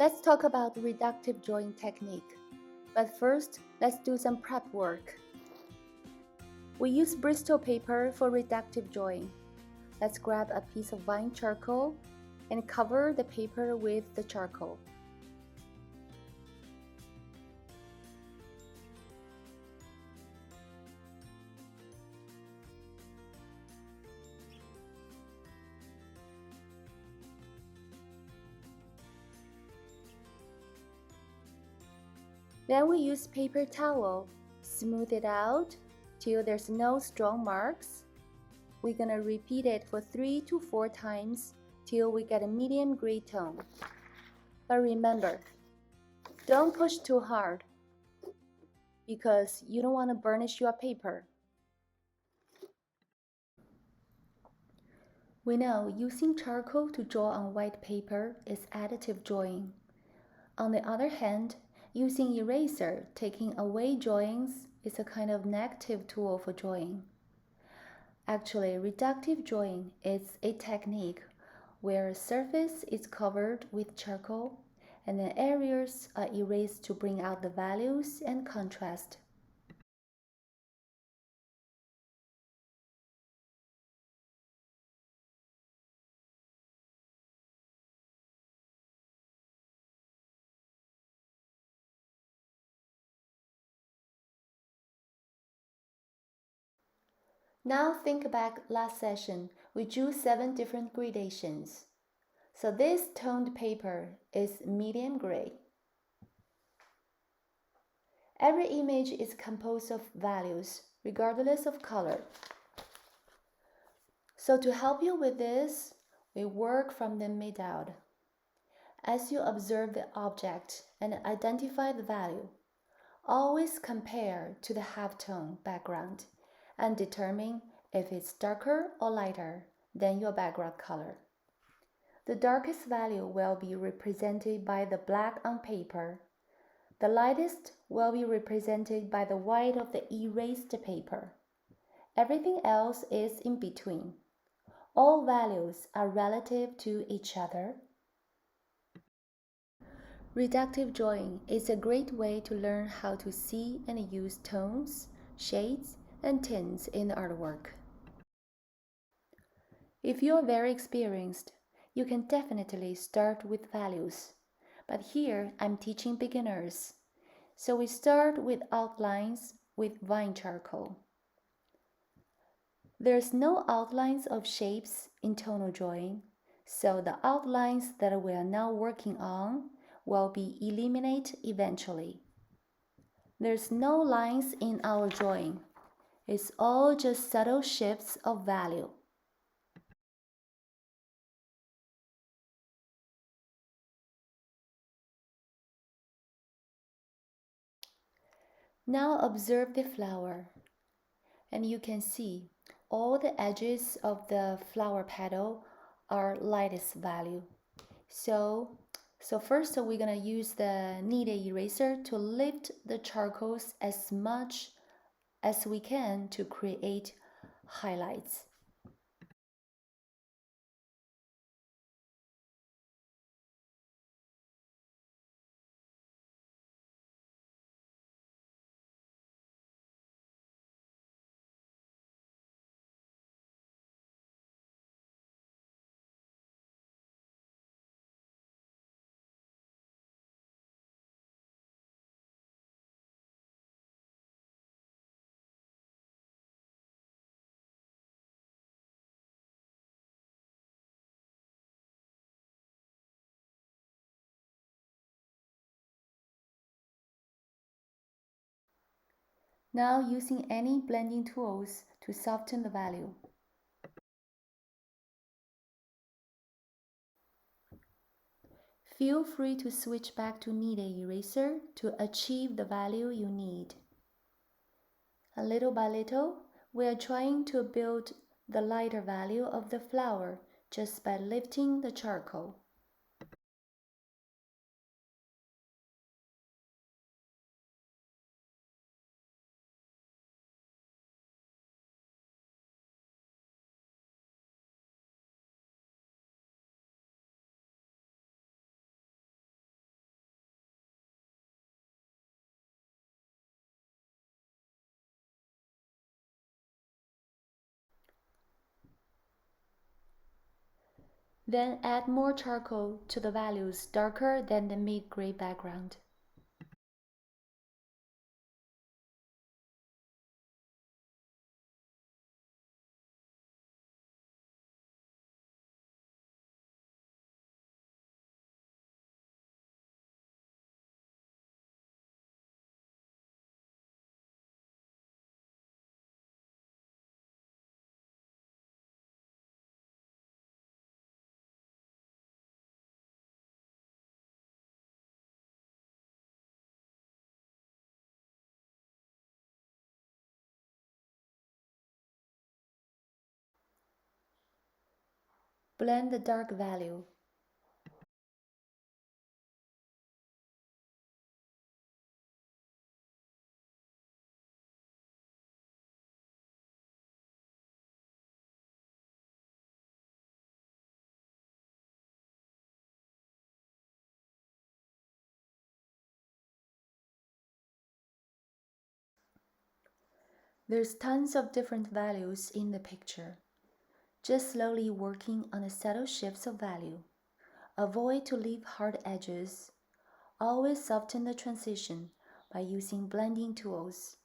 Let's talk about reductive drawing technique. But first, let's do some prep work. We use Bristol paper for reductive drawing. Let's grab a piece of vine charcoal and cover the paper with the charcoal. Then we use paper towel, smooth it out till there's no strong marks. We're gonna repeat it for 3 to 4 times till we get a medium gray tone. But remember, don't push too hard because you don't want to burnish your paper. We know using charcoal to draw on white paper is additive drawing. On the other hand, using eraser taking away drawings is a kind of negative tool for drawing. Actually, reductive drawing is a technique where a surface is covered with charcoal and then areas are erased to bring out the values and contrast. Now think back last session, we drew 7 different gradations. So this toned paper is medium gray. Every image is composed of values, regardless of color. So to help you with this, we work from the mid-out. As you observe the object and identify the value, always compare to the halftone background and determine if it's darker or lighter than your background color. The darkest value will be represented by the black on paper. The lightest will be represented by the white of the erased paper. Everything else is in between. All values are relative to each other. Reductive drawing is a great way to learn how to see and use tones, shades, and tints in artwork. If you're very experienced, you can definitely start with values. But here I'm teaching beginners. So we start with outlines with vine charcoal. There's no outlines of shapes in tonal drawing, so the outlines that we are now working on will be eliminated eventually. There's no lines in our drawing. It's all just subtle shifts of value. Now observe the flower, and you can see all the edges of the flower petal are lightest value. So first we're gonna use the kneaded eraser to lift the charcoals as much as we can to create highlights. Now using any blending tools to soften the value. Feel free to switch back to kneaded eraser to achieve the value you need. And little by little, we are trying to build the lighter value of the flower just by lifting the charcoal. Then add more charcoal to the values darker than the mid-gray background. Blend the dark value. There's tons of different values in the picture. Just slowly working on the subtle shifts of value. Avoid to leave hard edges. Always soften the transition by using blending tools.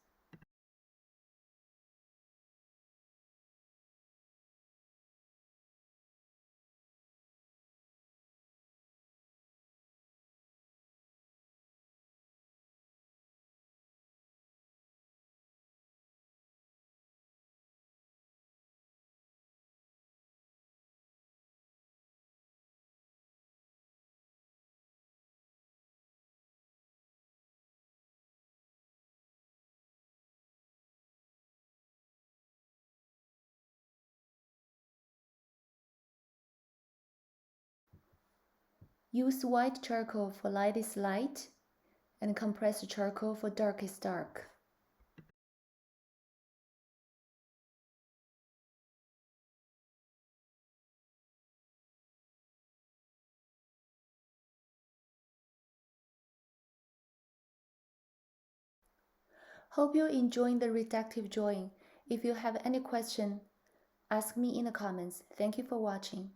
Use white charcoal for lightest light and compressed charcoal for darkest dark. Hope you're enjoying the reductive drawing. If you have any question, ask me in the comments. Thank you for watching.